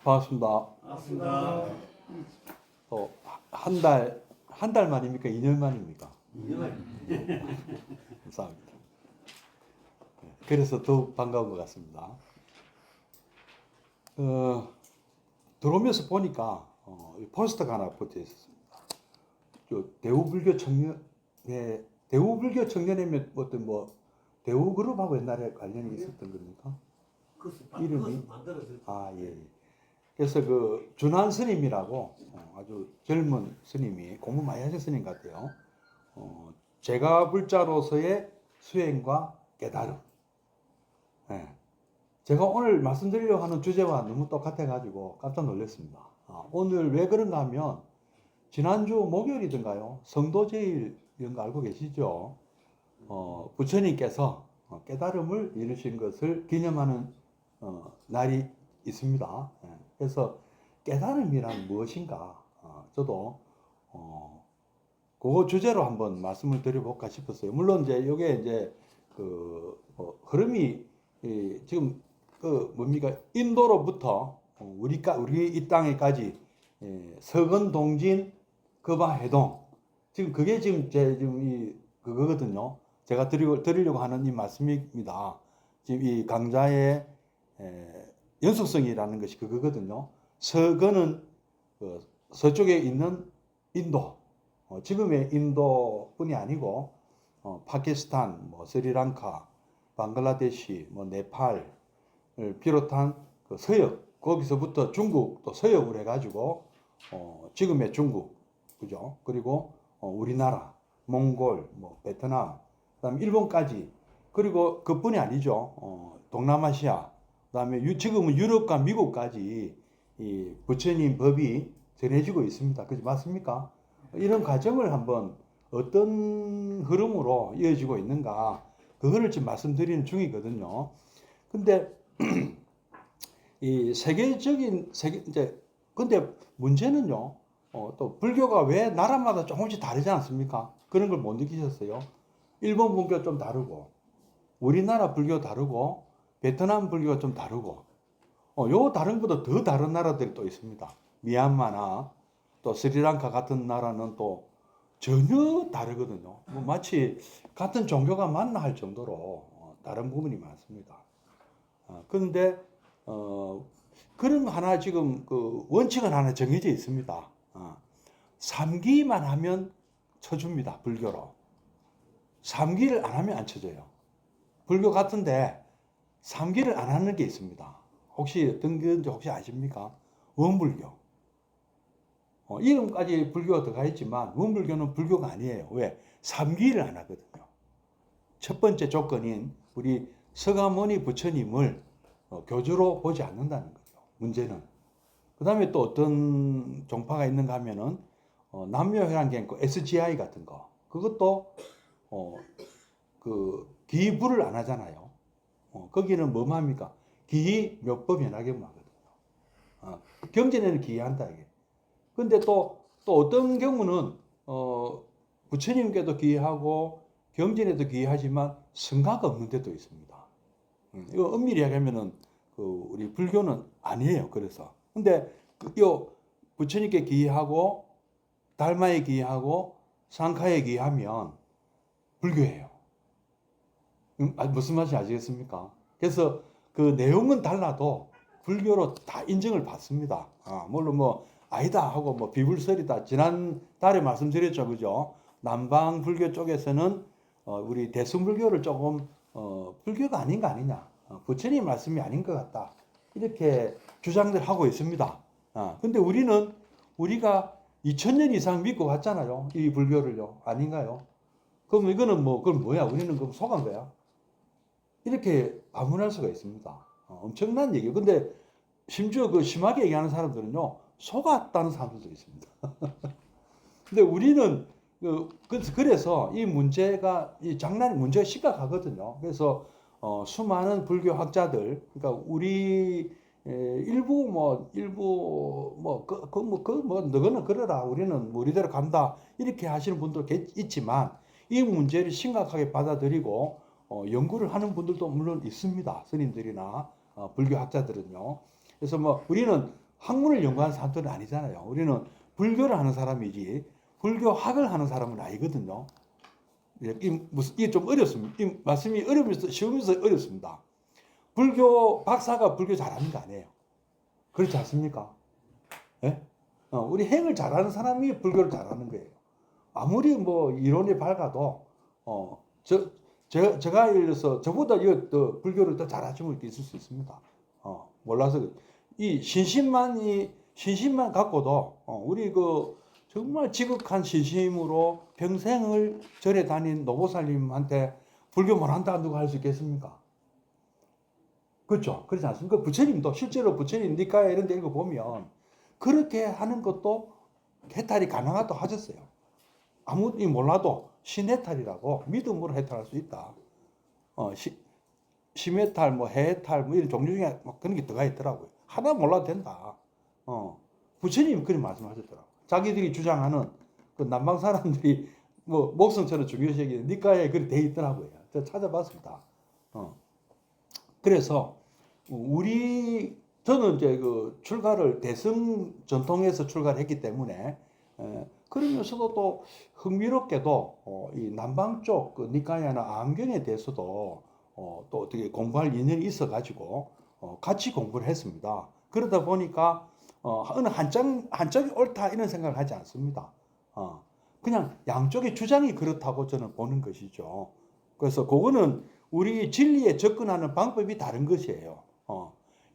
반갑습니다. 맞습니다. 또 한 달 만입니까? 2년 만입니까? 감사합니다. 그래서 더욱 반가운 것 같습니다. 들어오면서 보니까 포스터가 하나 붙어 있었습니다. 대우불교 청년이면 어떤 대우그룹하고 옛날에 관련이 있었던 겁니까? 이름이? 예. 그래서 준한 스님이라고 아주 젊은 스님이 공부 많이 하신 스님 같아요. 제가 불자로서의 수행과 깨달음. 예. 제가 오늘 말씀드리려고 하는 주제와 너무 똑같아가지고 깜짝 놀랐습니다. 오늘 왜 그런가 하면 지난주 목요일이던가요? 성도제일 이런 거 알고 계시죠? 부처님께서 깨달음을 이루신 것을 기념하는 날이 있습니다. 그래서 깨달음이란 무엇인가? 저도 그거 주제로 한번 말씀을 드려볼까 싶었어요. 물론 이게 흐름이 지금 뭡니까? 인도로부터 우리 이 땅에까지 서건 동진 거바 해동 지금 그게 지금 그거거든요. 제가 드리려고 하는 이 말씀입니다. 지금 이 강좌의 연속성이라는 것이 그거거든요. 서건은 서쪽에 있는 인도, 지금의 인도뿐이 아니고 파키스탄, 스리랑카, 방글라데시, 네팔을 비롯한 서역, 거기서부터 중국 또 서역으로 해가지고 지금의 중국, 그죠? 그리고 우리나라, 몽골, 베트남, 그다음 일본까지, 그리고 그뿐이 아니죠. 동남아시아, 그다음에 지금은 유럽과 미국까지 이 부처님 법이 전해지고 있습니다. 그지 맞습니까? 이런 과정을 한번 어떤 흐름으로 이어지고 있는가, 그거를 지금 말씀드리는 중이거든요. 근데 이 근데 문제는요, 또 불교가 왜 나라마다 조금씩 다르지 않습니까? 그런 걸 못 느끼셨어요? 일본 불교 좀 다르고, 우리나라 불교 다르고, 베트남 불교가 좀 다르고, 요 다른 것보다 더 다른 나라들이 또 있습니다. 미얀마나 또 스리랑카 같은 나라는 또 전혀 다르거든요. 마치 같은 종교가 맞나 할 정도로 다른 부분이 많습니다. 그런데 그런 하나 지금 원칙은 하나 정해져 있습니다. 3기만 하면 쳐줍니다. 불교로. 3기를 안 하면 안 쳐줘요. 불교 같은데 3기를 안 하는 게 있습니다. 혹시 어떤 건지 혹시 아십니까? 원불교. 이름까지 불교가 들어가 있지만 원불교는 불교가 아니에요. 왜? 3기를 안 하거든요. 첫 번째 조건인 우리 서가모니 부처님을 교주로 보지 않는다는 거죠. 문제는. 그 다음에 또 어떤 종파가 있는가 하면은 남묘혈안경 SGI 같은 거, 그것도 기부를 안 하잖아요. 거기는 뭐만 합니까? 기희 묘법 연화경만 하거든요. 경전에는 기한다 이게. 근데 또 어떤 경우는 부처님께도 기하고 경전에도 기하지만 성가가 없는 데도 있습니다. 이거 엄밀히 얘기하면은 우리 불교는 아니에요. 그래서 근데 요 부처님께 기하고 달마에 기하고 상카에 기하면 불교예요. 무슨 말인지 아시겠습니까? 그래서 그 내용은 달라도 불교로 다 인정을 받습니다. 물론 아니다 하고 비불설이다. 지난 달에 말씀드렸죠. 그죠? 남방 불교 쪽에서는 우리 대승불교를 조금 불교가 아닌 거 아니냐. 부처님 말씀이 아닌 것 같다. 이렇게 주장들 하고 있습니다. 근데 우리가 2000년 이상 믿고 갔잖아요. 이 불교를요. 아닌가요? 그럼 이거는 그럼 뭐야? 우리는 그럼 속은 거야? 이렇게 반문할 수가 있습니다. 엄청난 얘기예요. 근데 심지어 심하게 얘기하는 사람들은요, 속았다는 사람들도 있습니다. 근데 우리는 그래서 이 문제가 문제가 심각하거든요. 그래서 수많은 불교 학자들, 그러니까 우리 일부 너거는 그러라, 우리는 우리대로 간다, 이렇게 하시는 분도 있지만 이 문제를 심각하게 받아들이고 연구를 하는 분들도 물론 있습니다. 스님들이나 불교 학자들은요. 그래서 우리는 학문을 연구하는 사람들은 아니잖아요. 우리는 불교를 하는 사람이지 불교학을 하는 사람은 아니거든요. 이게 좀 어렵습니다. 이 말씀이 어려우면서 쉬우면서 어렵습니다. 불교 박사가 불교 잘하는 거 아니에요. 그렇지 않습니까? 예? 우리 행을 잘하는 사람이 불교를 잘하는 거예요. 아무리 뭐 이론이 밝아도 제가 예를 들어서 저보다 더 불교를 더 잘하시는 분이 있을 수 있습니다. 몰라서 이 신심만 갖고도 우리 그 정말 지극한 신심으로 평생을 절에 다닌 노보살님한테 불교 못한다 누가 할 수 있겠습니까? 그렇죠? 그렇지 않습니까? 부처님도 실제로 부처님 니까야 이런 데 읽어보면 그렇게 하는 것도 해탈이 가능하다고 하셨어요. 아무리 몰라도 신해탈이라고 믿음으로 해탈할 수 있다. 심해탈, 뭐 해탈, 뭐 이런 종류 중에 막 그런 게 들어가 있더라고요. 하나 몰라도 된다. 부처님이 그런 말씀하셨더라고요. 자기들이 주장하는 그 남방 사람들이 뭐 목성처럼 중요시 여기는 니까에 그렇게 돼 있더라고요. 제가 찾아봤습니다. 그래서 저는 이제 그 출가를 대승 전통에서 출가를 했기 때문에 그러면서도 또 흥미롭게도 이 남방 쪽 그 니까야나 암경에 대해서도 또 어떻게 공부할 인연이 있어 가지고 같이 공부를 했습니다. 그러다 보니까 어느 한쪽이 옳다 이런 생각을 하지 않습니다. 그냥 양쪽의 주장이 그렇다고 저는 보는 것이죠. 그래서 그거는 우리 진리에 접근하는 방법이 다른 것이에요.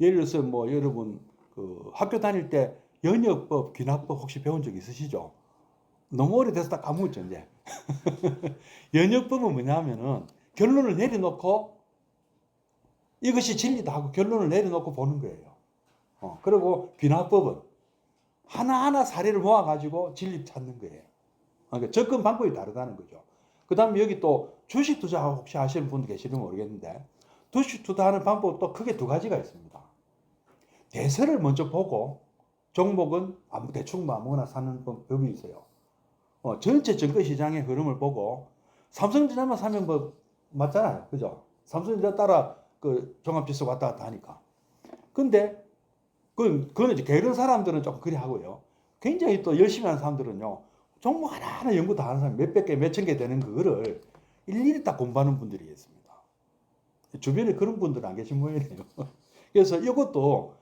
예를 들어서 뭐 여러분 그 학교 다닐 때 연역법, 귀납법 혹시 배운 적 있으시죠? 너무 오래돼서 다 까먹었죠, 이제. 연역법은 뭐냐면은 결론을 내려놓고 이것이 진리다 하고 결론을 내려놓고 보는 거예요. 그리고 귀납법은 하나하나 사례를 모아가지고 진리 찾는 거예요. 그러니까 접근 방법이 다르다는 거죠. 그 다음에 여기 또 주식 투자 혹시 아시는 분도 계시는지 모르겠는데 주식 투자하는 방법도 크게 두 가지가 있습니다. 대세를 먼저 보고 종목은 대충 아무거나 사는 법이 있어요. 전체 증권시장의 흐름을 보고 삼성전자만 사면 뭐 맞잖아요. 그죠? 삼성전자 따라 그 종합지수 왔다 갔다 하니까. 근데 그건 이제 게으른 사람들은 조금 그리 하고요. 굉장히 또 열심히 하는 사람들은요. 종목 하나하나 연구 다 하는 사람 몇백 개, 몇천 개 되는 그거를 일일이 딱 공부하는 분들이 있습니다. 주변에 그런 분들은 안 계신 모양이에요. 그래서 이것도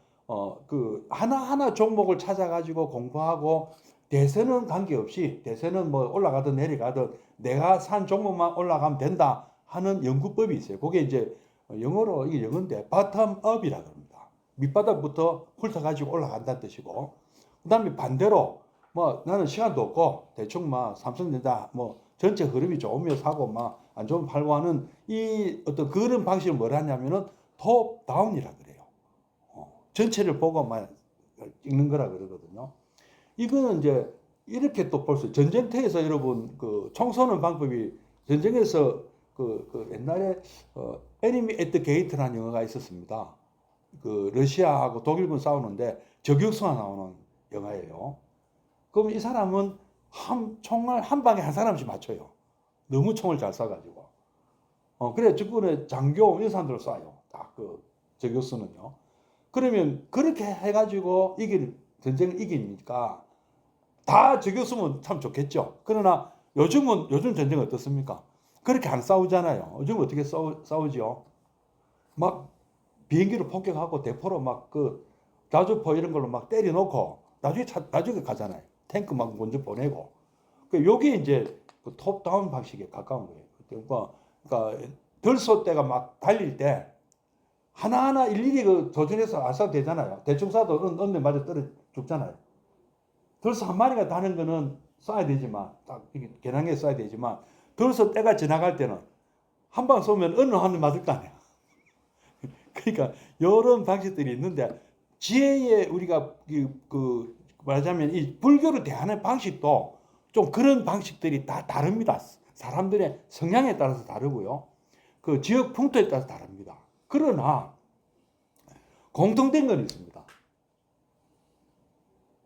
그 하나하나 종목을 찾아가지고 공부하고 대세는 관계없이 대세는 뭐 올라가든 내려가든 내가 산 종목만 올라가면 된다 하는 연구법이 있어요. 그게 이제 영어로 이게 영어인데 바텀업이라 그럽니다. 밑바닥부터 훑어가지고 올라간다는 뜻이고 그 다음에 반대로 뭐 나는 시간도 없고 대충 막 삼성전자 뭐 전체 흐름이 좋으면 사고 막 안 좋으면 팔고 하는 이 어떤 그런 방식을 뭐라 하냐면은 톱 다운이라 그래요. 전체를 보고만 찍는 거라 그러거든요. 이거는 이제 이렇게 또 볼 수, 전쟁터에서 여러분 그 총 쏘는 방법이 전쟁에서 그 옛날에 Enemy at the Gate라는 영화가 있었습니다. 그 러시아하고 독일군 싸우는데 저격수가 나오는 영화예요. 그럼 이 사람은 총알 한 방에 한 사람씩 맞춰요. 너무 총을 잘 쏴가지고. 그래 적군의 장교 이런 사람들을 쏴요. 딱 그 저격수는요. 그러면 그렇게 해가지고 전쟁을 이기니까 다 저격수면 참 좋겠죠. 그러나 요즘 전쟁 어떻습니까? 그렇게 안 싸우잖아요. 요즘 어떻게 싸우지요? 막 비행기로 폭격하고 대포로 막 그 자주포 이런 걸로 막 때려놓고 나중에 가잖아요. 탱크 막 먼저 보내고. 요게 이제 그 톱다운 방식에 가까운 거예요. 그러니까 덜 때가 막 달릴 때 하나하나 일일이 그 조준해서 안 쏴도 되잖아요. 대충 쏴도 어느 맞아 떨어 죽잖아요. 덜서 한 마리가 다는 거는 쏴야 되지만 딱 겨냥해 쏴야 되지만 덜서 때가 지나갈 때는 한 방 쏘면 어느 한 대 맞을 거 아니야. 그러니까 이런 방식들이 있는데 지혜에 우리가 그 말하자면 이 불교를 대하는 방식도 좀 그런 방식들이 다 다릅니다. 사람들의 성향에 따라서 다르고요. 그 지역 풍토에 따라서 다릅니다. 그러나 공통된 건 있습니다.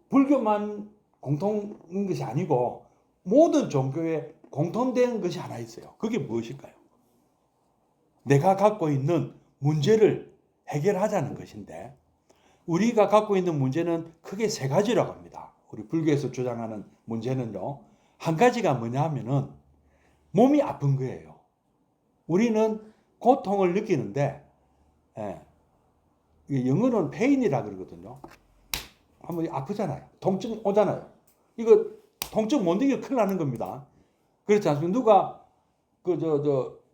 불교만 공통인 것이 아니고 모든 종교에 공통된 것이 하나 있어요. 그게 무엇일까요? 내가 갖고 있는 문제를 해결하자는 것인데 우리가 갖고 있는 문제는 크게 세 가지라고 합니다. 우리 불교에서 주장하는 문제는요. 한 가지가 뭐냐 하면은 몸이 아픈 거예요. 우리는 고통을 느끼는데, 예, 영어는 pain이라 그러거든요. 한번 아프잖아요. 통증 오잖아요. 이거 통증 못 느끼면 큰일 나는 겁니다. 그렇지 않습니까? 누가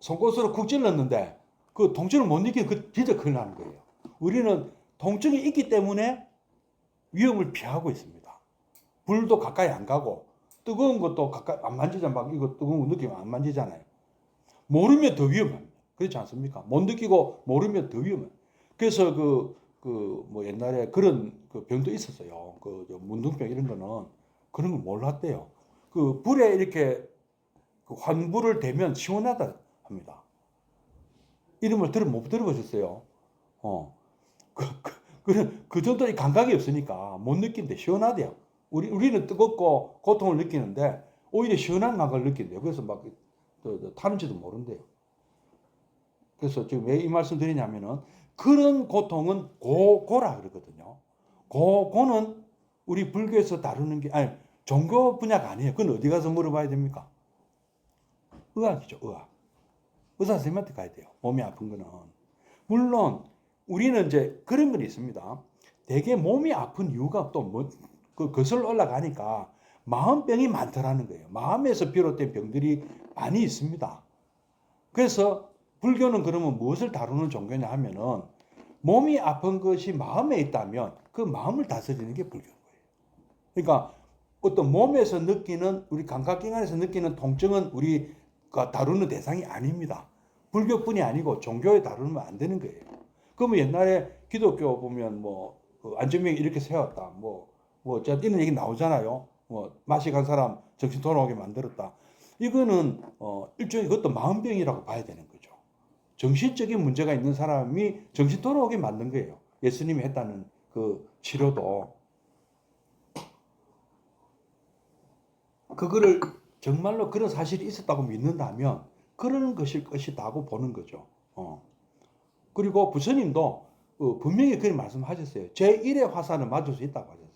손꽃으로 쿡 찔렀는데 그 통증을 못 느끼면 그 진짜 큰일 나는 거예요. 우리는 통증이 있기 때문에 위험을 피하고 있습니다. 불도 가까이 안 가고 뜨거운 것도 가까이 안 만지잖아요. 막 이거 뜨거운 거 느끼면 안 만지잖아요. 모르면 더 위험합니다. 그렇지 않습니까? 못 느끼고 모르면 더 위험해요. 그래서 뭐 옛날에 그런 그 병도 있었어요. 문둥병 이런 거는 그런 걸 몰랐대요. 그 불에 이렇게 그 환불을 대면 시원하다 합니다. 이름을 못 들어보셨어요? 그 정도의 감각이 없으니까 못 느낀대. 시원하대요. 우리는 뜨겁고 고통을 느끼는데 오히려 시원한 감각을 느낀대요. 그래서 막 타는지도 모른대요. 그래서 지금 왜 이 말씀 드리냐면은 그런 고통은 고라 그러거든요. 고는 우리 불교에서 다루는 게 아니 종교 분야가 아니에요. 그건 어디 가서 물어봐야 됩니까? 의학이죠, 의학. 의사 선생님한테 가야 돼요. 몸이 아픈 거는. 물론 우리는 이제 그런 건 있습니다. 되게 몸이 아픈 이유가 또 뭐 거슬러 올라가니까 마음병이 많더라는 거예요. 마음에서 비롯된 병들이 많이 있습니다. 그래서 불교는 그러면 무엇을 다루는 종교냐 하면은 몸이 아픈 것이 마음에 있다면 그 마음을 다스리는 게 불교인 거예요. 그러니까 어떤 몸에서 느끼는 우리 감각기관에서 느끼는 통증은 우리가 다루는 대상이 아닙니다. 불교뿐이 아니고 종교에 다루면 안 되는 거예요. 그러면 옛날에 기독교 보면 안전명이 이렇게 세웠다. 이런 얘기 나오잖아요. 마시간 사람 정신 돌아오게 만들었다. 이거는 일종의 그것도 마음병이라고 봐야 되는 거죠. 정신적인 문제가 있는 사람이 정신 돌아오게 만든 거예요. 예수님이 했다는 그 치료도. 그거를 정말로 그런 사실이 있었다고 믿는다면 그런 것일 것이다고 보는 거죠. 그리고 부처님도 분명히 그런 말씀하셨어요. 제1의 화살은 맞을 수 있다고 하셨어요.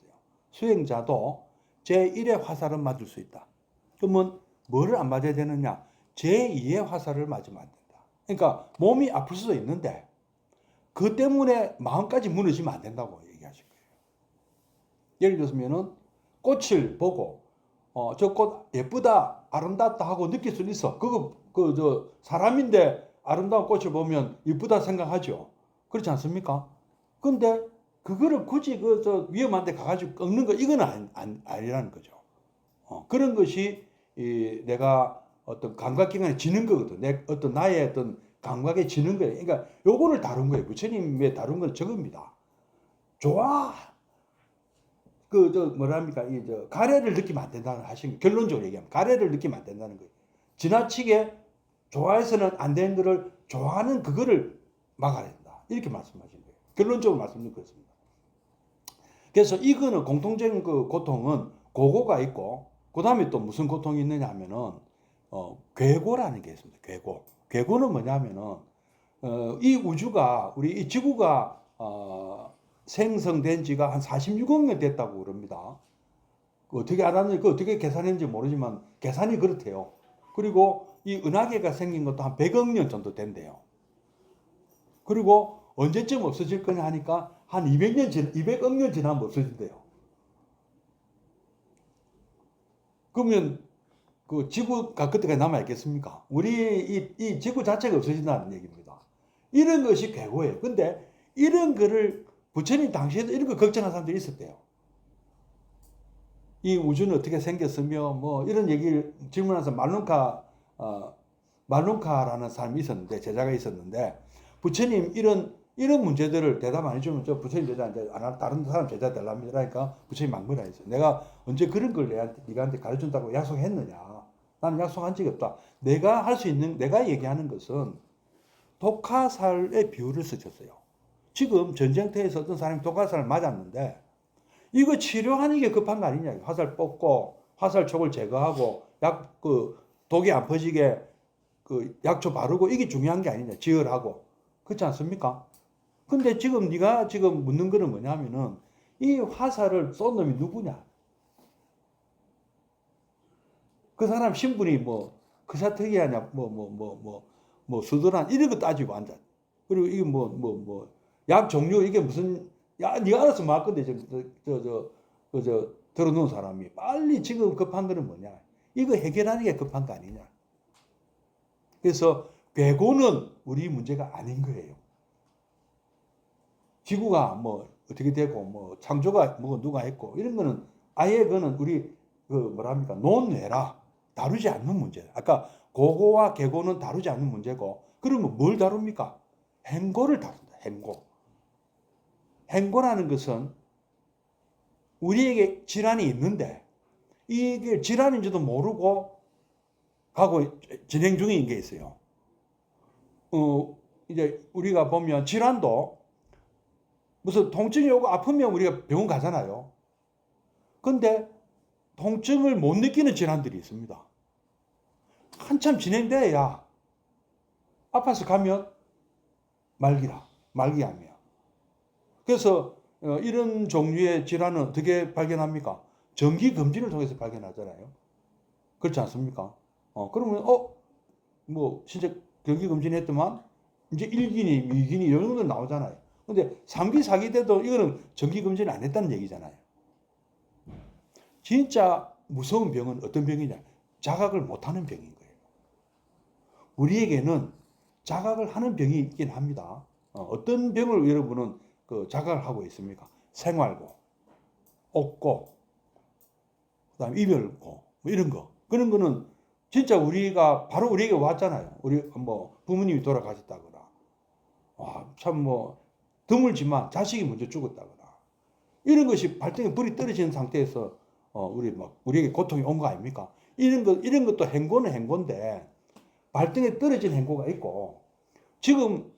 수행자도 제1의 화살은 맞을 수 있다. 그러면 뭐를 안 맞아야 되느냐? 제2의 화살을 맞으면 안 된다. 그러니까 몸이 아플 수도 있는데 그 때문에 마음까지 무너지면 안 된다고 얘기하신 거예요. 예를 들면은 꽃을 보고 저 꽃 예쁘다, 아름답다 하고 느낄 수는 있어. 사람인데 아름다운 꽃을 보면 예쁘다 생각하죠. 그렇지 않습니까? 근데 그거를 굳이 위험한 데 가가지고 꺾는 거, 이건 아니라는 거죠. 그런 것이 내가 어떤 감각기관에 지는 거거든. 나의 어떤 감각에 지는 거예요. 그러니까 요거를 다룬 거예요. 부처님의 다룬 건 저겁니다. 좋아. 가래를 느끼면 안 된다는 하신 거. 결론적으로 얘기하면 가래를 느끼면 안 된다는 거예요. 지나치게 좋아해서는 안 되는 거를 좋아하는 그거를 막아야 된다. 이렇게 말씀하신 거예요. 결론적으로 말씀드린 그렇습니다. 그래서 이거는 공통적인 그 고통은 고고가 있고, 그 다음에 또 무슨 고통이 있느냐 하면은, 괴고라는 게 있습니다. 괴고. 괴고는 뭐냐면은, 이 우주가, 우리 이 지구가, 생성된 지가 한 46억 년 됐다고 그럽니다. 어떻게 알았는지, 어떻게 계산했는지 모르지만, 계산이 그렇대요. 그리고 이 은하계가 생긴 것도 한 100억 년 정도 된대요. 그리고 언제쯤 없어질 거냐 하니까 한 200억 년 지나면 없어진대요. 그러면 그 지구가 그때까지 남아있겠습니까? 우리 이 지구 자체가 없어진다는 얘기입니다. 이런 것이 괴고예요. 근데 이런 거를 부처님 당시에도 이런 거 걱정하는 사람들이 있었대요. 이 우주는 어떻게 생겼으며 이런 얘기를 질문해서 말룬카라는 사람이 있었는데, 제자가 있었는데, 부처님 이런 문제들을 대답 안 해주면 저 부처님 제자한테 다른 사람 제자 되랍니다. 그러니까 부처님 막무라 했어요. 내가 언제 그런 걸 네가한테 가르쳐준다고 약속했느냐? 나는 약속한 적이 없다. 내가 할 수 있는, 내가 얘기하는 것은 독화살의 비유를 쓰셨어요. 지금 전쟁터에서 어떤 사람이 독화살을 맞았는데 이거 치료하는 게 급한 거 아니냐? 화살 뽑고 화살촉을 제거하고 독이 안 퍼지게 약초 바르고 이게 중요한 게 아니냐? 지혈하고. 그렇지 않습니까? 근데 지금 네가 지금 묻는 거는 뭐냐면은 이 화살을 쏜 놈이 누구냐? 그 사람 신분이 뭐 크샤트리아냐 뭐 수도란 이런 거 따지고 앉아. 그리고 이게 약 종류 이게 무슨 야 네가 알아서 말 건데 저 들어놓은 사람이 빨리 지금 급한 거는 뭐냐? 이거 해결하는 게 급한 거 아니냐? 그래서 괴고는 우리 문제가 아닌 거예요. 지구가 뭐 어떻게 되고 뭐 창조가 뭐 누가 했고 이런 거는 아예 그거는 우리 그 뭐랍니까 논외라 다루지 않는 문제. 아까 고고와 계고는 다루지 않는 문제고 그러면 뭘 다룹니까? 행고를 다룬다. 행고. 행고라는 것은 우리에게 질환이 있는데 이게 질환인지도 모르고 가고 진행 중인 게 있어요. 이제 우리가 보면 질환도 무슨 통증이 오고 아프면 우리가 병원 가잖아요. 근데 통증을 못 느끼는 질환들이 있습니다. 한참 진행돼야 아파서 가면 말기암이야. 그래서 이런 종류의 질환은 어떻게 발견합니까? 정기검진을 통해서 발견하잖아요. 그렇지 않습니까? 그러면 뭐 진짜 정기검진 했더만 이제 1기니 2기니 이런 것도 나오잖아요. 근데 3기 4기 때도 이거는 정기검진을 안 했다는 얘기잖아요. 진짜 무서운 병은 어떤 병이냐? 자각을 못하는 병인 거예요. 우리에게는 자각을 하는 병이 있긴 합니다. 어떤 병을 여러분은 그 자각을 하고 있습니까? 생활고, 없고, 그다음 이별고, 뭐 이런 거. 그런 거는 진짜 우리가 바로 우리에게 왔잖아요. 우리 뭐 부모님이 돌아가셨다거나, 참 뭐 드물지만 자식이 먼저 죽었다거나 이런 것이 발등에 불이 떨어지는 상태에서 우리에게 고통이 온 거 아닙니까? 이런 것도 행고는 행고인데 발등에 떨어진 행고가 있고 지금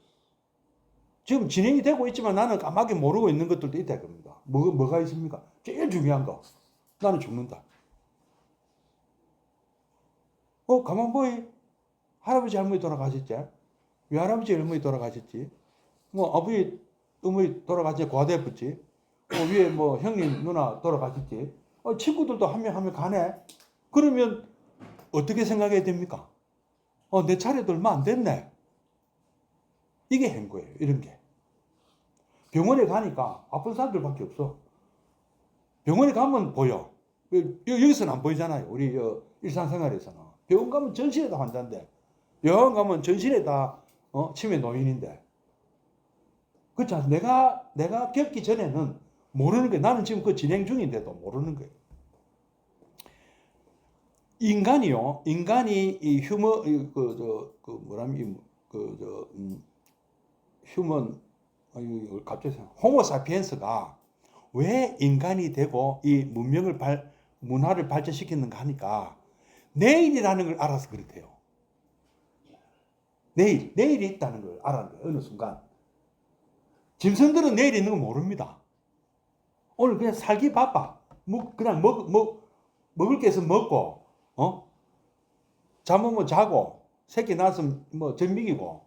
진행이 되고 있지만 나는 까맣게 모르고 있는 것들도 있다 겁니다. 뭐가 있습니까? 제일 중요한 거. 나는 죽는다. 가만 보이. 할아버지 할머니 돌아가셨지? 외할아버지 할머니 돌아가셨지? 뭐 아버지 어머니 돌아가셨지? 과대했지? 위에 뭐 형님 누나 돌아가셨지? 친구들도 한 명 한 명 가네? 그러면 어떻게 생각해야 됩니까? 내 차례도 얼마 안 됐네. 이게 행거예요. 이런 게. 병원에 가니까 아픈 사람들밖에 없어. 병원에 가면 보여. 여기서는 안 보이잖아요. 우리 일상생활에서는. 병원 가면 전신에 다 환자인데 병원 가면 전신에 다 치매 노인인데 그렇지 않습니까? 내가 겪기 전에는 모르는 거예요. 나는 지금 그 진행 중인데도 모르는 거예요. 인간이 이 호모사피엔스가 왜 인간이 되고 이 문화를 발전시키는가 하니까 내일이라는 걸 알아서 그렇대요. 내일이 있다는 걸 알아는 거예요. 어느 순간. 짐승들은 내일 있는 거 모릅니다. 오늘 그냥 살기 바빠. 그냥 먹을 게 있으면 먹고, 잠오면 자고, 새끼 낳았으면 젖 먹이고,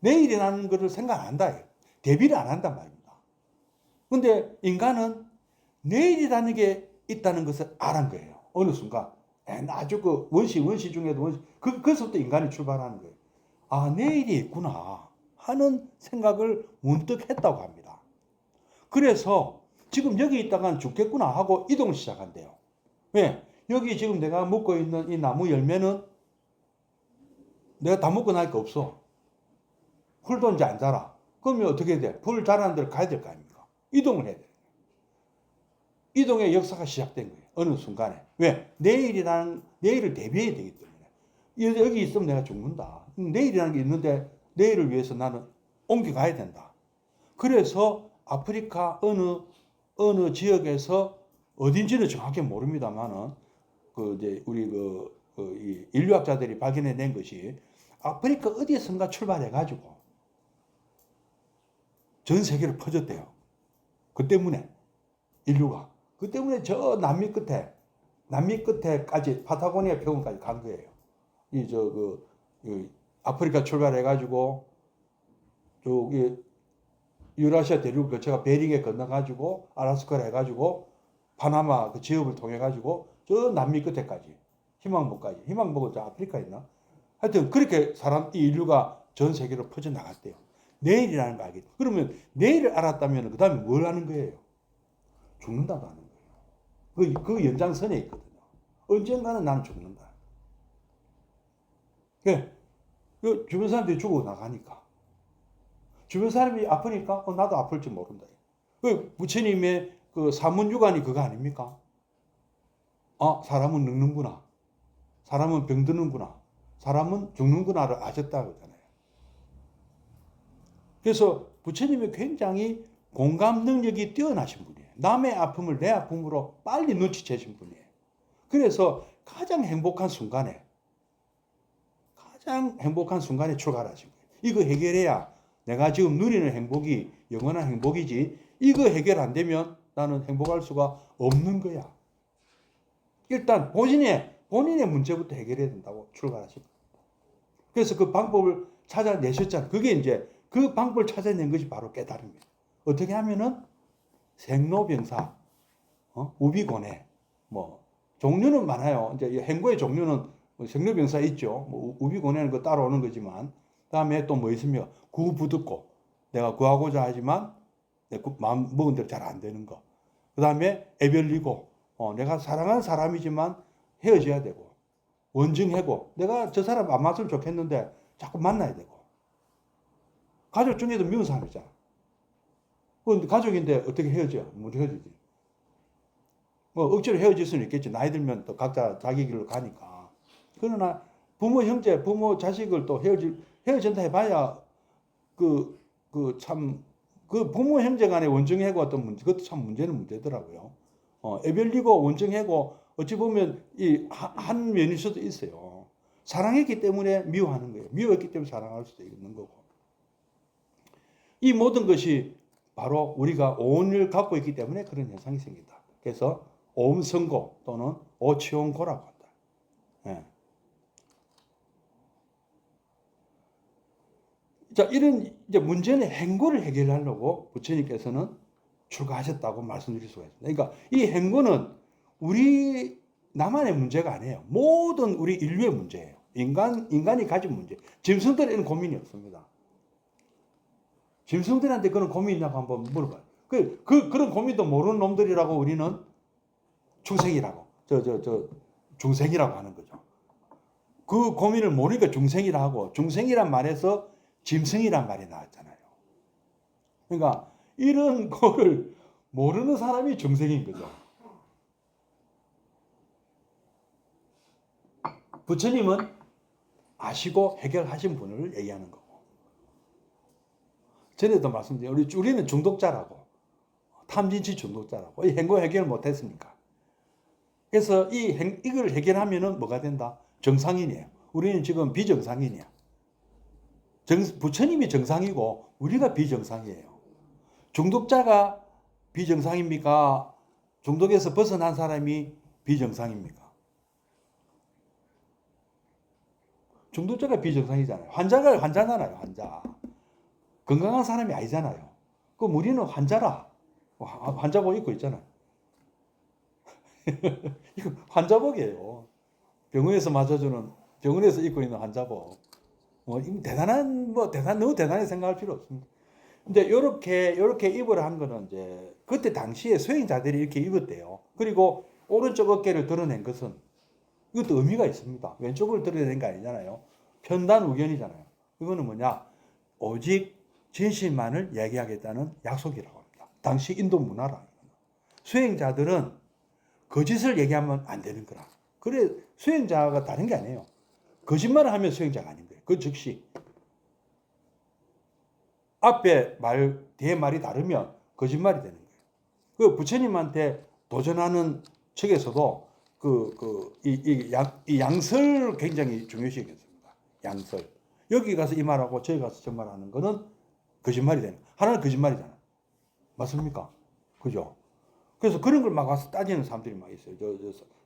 내일이라는 것을 생각 안 한다. 대비를 안 한단 말입니다. 근데 인간은 내일이라는 게 있다는 것을 알은 거예요. 어느 순간. 아주 그 원시 중에도 그것부터 인간이 출발하는 거예요. 내일이 있구나 하는 생각을 문득 했다고 합니다. 그래서 지금 여기 있다가 죽겠구나 하고 이동을 시작한대요. 왜? 여기 지금 내가 먹고 있는 이 나무 열매는 내가 다 먹고 나니까 없어. 풀도 이제 안 자라. 그러면 어떻게 돼? 풀 자라는 데를 가야 될 거 아닙니까? 이동을 해야 돼. 이동의 역사가 시작된 거예요. 어느 순간에. 왜? 내일을 대비해야 되기 때문에. 여기 있으면 내가 죽는다. 내일이라는 게 있는데 내일을 위해서 나는 옮겨가야 된다. 그래서 아프리카 어느 지역에서 어딘지는 정확히 모릅니다만은 이제 우리 이 인류학자들이 발견해낸 것이 아프리카 어디에선가 출발해가지고 전 세계로 퍼졌대요. 그 때문에 인류가. 그 때문에 저 남미 끝에까지 파타고니아 표본까지 간 거예요. 아프리카 출발해가지고 저기 유라시아 대륙 거쳐가 베링에 건너가지고 아라스카를 해가지고 파나마 그 지역을 통해가지고 저 남미 끝에까지 희망봉까지. 희망봉은 저 아프리카 있나? 하여튼 그렇게 이 인류가 전 세계로 퍼져나갔대요. 내일이라는 거 알겠죠. 그러면 내일을 알았다면 그 다음에 뭘 하는 거예요? 죽는다고 하는 거예요. 그 연장선에 있거든요. 언젠가는 나는 죽는다. 그 주변 사람들이 죽어 나가니까. 주변 사람이 아프니까 나도 아플지 모른다. 그 부처님의 그 사문유관이 그거 아닙니까? 사람은 늙는구나. 사람은 병드는구나. 사람은 죽는구나를 아셨다고 하잖아요. 그래서 부처님이 굉장히 공감 능력이 뛰어나신 분이에요. 남의 아픔을 내 아픔으로 빨리 눈치채신 분이에요. 그래서 가장 행복한 순간에 출발하신 거예요. 이거 해결해야 내가 지금 누리는 행복이 영원한 행복이지, 이거 해결 안 되면 나는 행복할 수가 없는 거야. 일단 본인의 문제부터 해결해야 된다고 출발하신 거예요. 그래서 그 방법을 찾아내셨잖아요. 그게 이제 그 방법을 찾아낸 것이 바로 깨달음이에요. 어떻게 하면은 생로병사, 우비고뇌, 종류는 많아요. 이제 행고의 종류는 생로병사 있죠. 우비고뇌는 그 따라오는 거지만, 다음에 또 뭐 있으며 구부듣고, 내가 구하고자 하지만 내 마음 먹은 대로 잘 안 되는 거. 그 다음에 애별리고, 내가 사랑하는 사람이지만 헤어져야 되고, 원증해고, 내가 저 사람 안 맞으면 좋겠는데 자꾸 만나야 되고. 가족 중에도 미운 사람 있잖아. 가족인데 어떻게 헤어져? 못 헤어지지. 억지로 헤어질 수는 있겠지. 나이 들면 또 각자 자기 길로 가니까. 그러나 부모, 형제, 부모, 자식을 또 헤어진다 해봐야 그 부모, 형제 간의 원증해고 어떤 문제, 그것도 참 문제는 문제더라고요. 애별리고 원증해고 어찌 보면 한 면일 수도 있어요. 사랑했기 때문에 미워하는 거예요. 미워했기 때문에 사랑할 수도 있는 거고. 이 모든 것이 바로 우리가 오온을 갖고 있기 때문에 그런 현상이 생긴다. 그래서 오음성고 또는 오치온고라고 한다. 예. 자, 이런 이제 문제는 행고를 해결하려고 부처님께서는 출가하셨다고 말씀드릴 수가 있습니다. 그러니까 이 행고는 우리 나만의 문제가 아니에요. 모든 우리 인류의 문제예요. 인간이 가진 문제. 짐승들에는 고민이 없습니다. 짐승들한테 그런 고민이 있냐고 한번 물어봐요. 그런 고민도 모르는 놈들이라고 우리는 중생이라고, 중생이라고 하는 거죠. 그 고민을 모르니까 중생이라 하고, 중생이란 말에서 짐승이란 말이 나왔잖아요. 그러니까 이런 거를 모르는 사람이 중생인 거죠. 부처님은 아시고 해결하신 분을 얘기하는 거고. 전에도 말씀드린 우리는 중독자라고, 탐진치 중독자라고. 이 행고 해결을 못했으니까. 그래서 이걸 해결하면은 뭐가 된다? 정상인이에요. 우리는 지금 비정상인이야. 부처님이 정상이고 우리가 비정상이에요. 중독자가 비정상입니까? 중독에서 벗어난 사람이 비정상입니까? 중독자가 비정상이잖아요. 환자가 환자잖아요. 환자. 건강한 사람이 아니잖아요. 그럼 우리는 환자라. 환자복 입고 있잖아요. 이거 환자복이에요. 병원에서 입고 있는 환자복. 너무 대단하게 생각할 필요 없습니다. 근데 요렇게 입으라 한 거는 이제 그때 당시에 수행자들이 이렇게 입었대요. 그리고 오른쪽 어깨를 드러낸 것은 이것도 의미가 있습니다. 왼쪽을 드러낸 게 아니잖아요. 편단우견이잖아요. 이거는 뭐냐? 오직 진실만을 얘기하겠다는 약속이라고 합니다. 당시 인도 문화라. 수행자들은 거짓을 얘기하면 안 되는 거라. 그래, 수행자가 다른 게 아니에요. 거짓말을 하면 수행자가 아닌 거예요. 그 즉시 앞에 말, 뒤에 말이 다르면 거짓말이 되는 거예요. 그 부처님한테 도전하는 측에서도 이 양설 굉장히 중요시했습니다. 양설. 여기 가서 이 말하고 저기 가서 저 말하는 거는 거짓말이 되는 거예요. 하나는 거짓말이잖아. 맞습니까? 그죠? 그래서 그런 걸 막 와서 따지는 사람들이 막 있어요.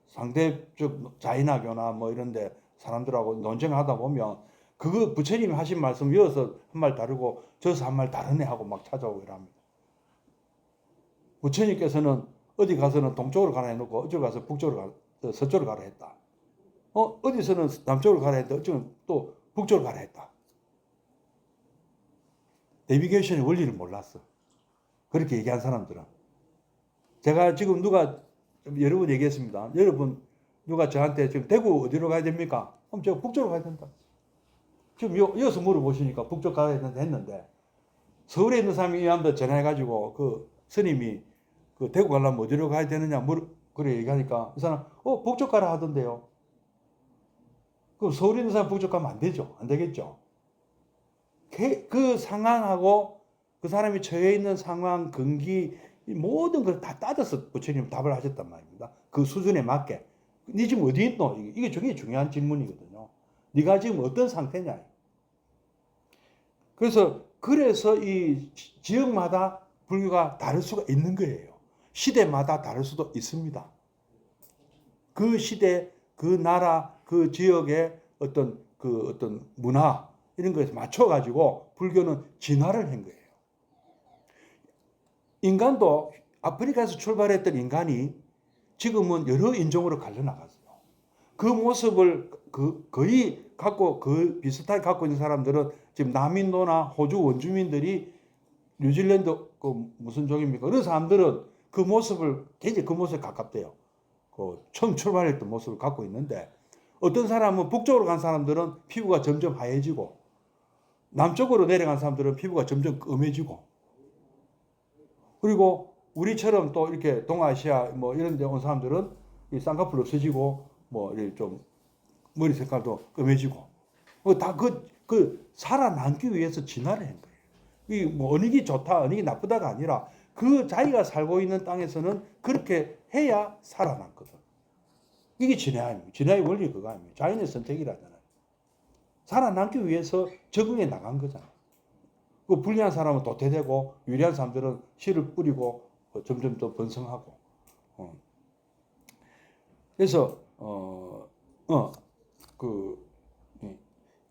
상대적 자인학교나 뭐 이런데 사람들하고 논쟁하다 보면 그거 부처님이 하신 말씀 이어서 한 말 다르고 저서 한 말 다르네 하고 막 찾아오고 이랍니다. 부처님께서는 어디 가서는 동쪽으로 가라 해놓고 어디 가서 북쪽으로 서쪽으로 가라 했다. 어디서는 남쪽으로 가라 했다. 어쩌면 또 북쪽으로 가라 했다. 내비게이션의 원리를 몰랐어. 그렇게 얘기한 사람들은. 제가 지금 누가 여러 번 얘기했습니다. 여러분 누가 저한테 지금 대구 어디로 가야 됩니까? 그럼 제가 북쪽으로 가야 된다. 지금 이어서 물어보시니까 북쪽 가야 된다 했는데 서울에 있는 사람이 이한테 전화해가지고 그 스님이 그 대구 가려면 어디로 가야 되느냐 그래 얘기하니까 이 사람 북쪽 가라 하던데요. 그럼 서울에 있는 사람 북쪽 가면 안 되죠. 안 되겠죠. 그 상황하고 그 사람이 처해 있는 상황, 근기 모든 걸 다 따져서 부처님 답을 하셨단 말입니다. 그 수준에 맞게. 네 지금 어디 있노? 이게 굉장히 중요한 질문이거든요. 네가 지금 어떤 상태냐? 그래서 이 지역마다 불교가 다를 수가 있는 거예요. 시대마다 다를 수도 있습니다. 그 시대, 그 나라, 그 지역의 어떤 문화 이런 거에 맞춰가지고 불교는 진화를 한 거예요. 인간도 아프리카에서 출발했던 인간이 지금은 여러 인종으로 갈려나갔어요. 그 모습을 거의 비슷하게 갖고 있는 사람들은 지금 남인도나 호주 원주민들이 뉴질랜드 무슨 종입니까? 그런 사람들은 그 모습을 굉장히 그 모습에 가깝대요. 처음 출발했던 모습을 갖고 있는데 어떤 사람은 북쪽으로 간 사람들은 피부가 점점 하얘지고 남쪽으로 내려간 사람들은 피부가 점점 검해지고 그리고 우리처럼 또 이렇게 동아시아 뭐 이런 데 온 사람들은 이 쌍꺼풀 없어지고 뭐 이렇게 좀 머리 색깔도 검해지고 다 살아남기 위해서 진화를 한 거예요. 이 뭐 어느 게 좋다, 어느 게 나쁘다가 아니라 그 자기가 살고 있는 땅에서는 그렇게 해야 살아남거든. 이게 진화입니다. 진화의 원리 그거 아닙니까? 자연의 선택이라잖아요. 살아남기 위해서 적응해 나간 거잖아요. 그 불리한 사람은 도태되고 유리한 사람들은 씨를 뿌리고 점점 더 번성하고. 그래서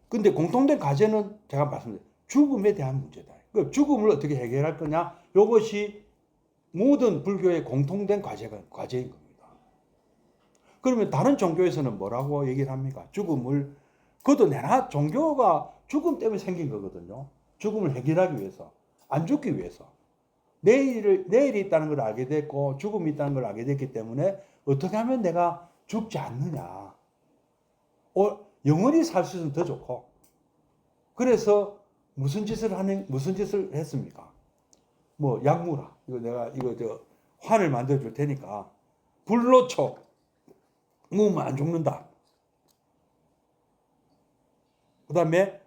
근데 공통된 과제는 제가 말씀드린 죽음에 대한 문제다. 그 죽음을 어떻게 해결할 거냐? 이것이 모든 불교의 공통된 과제인 겁니다. 그러면 다른 종교에서는 뭐라고 얘기를 합니까? 죽음을 그것도 내나 종교가 죽음 때문에 생긴 거거든요. 죽음을 해결하기 위해서, 안 죽기 위해서. 내일이 있다는 걸 알게 됐고 죽음이 있다는 걸 알게 됐기 때문에 어떻게 하면 내가 죽지 않느냐. 영원히 살 수 있으면 더 좋고. 그래서 무슨 짓을 했습니까? 뭐 약물아. 환을 만들어 줄 테니까 불로 쳐. 무면 안 죽는다. 그다음에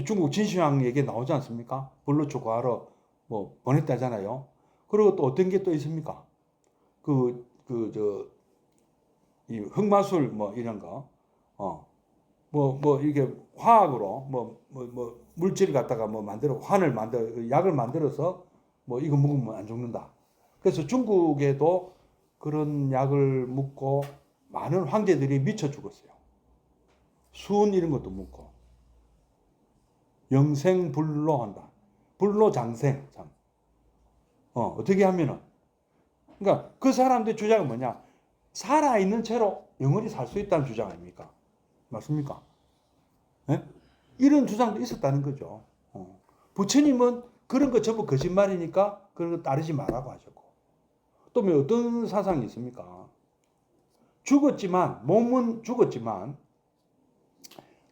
중국 진시황 얘기 나오지 않습니까? 불로 쳐 구하러 뭐 보냈다잖아요. 그리고 또 어떤 게 또 있습니까? 이 흑마술 뭐 이런 거, 이게 화학으로 물질을 갖다가 약을 만들어서 뭐 이거 먹으면 안 죽는다. 그래서 중국에도 그런 약을 묻고 많은 황제들이 미쳐 죽었어요. 수은 이런 것도 묻고 영생불로 한다. 불로장생 참. 어떻게 하면은 그러니까 그 사람들의 주장은 뭐냐? 살아있는 채로 영원히 살 수 있다는 주장 아닙니까? 맞습니까? 네? 이런 주장도 있었다는 거죠. 부처님은 그런 거 전부 거짓말이니까 그런 거 따르지 말라고 하셨고 또 어떤 사상이 있습니까? 몸은 죽었지만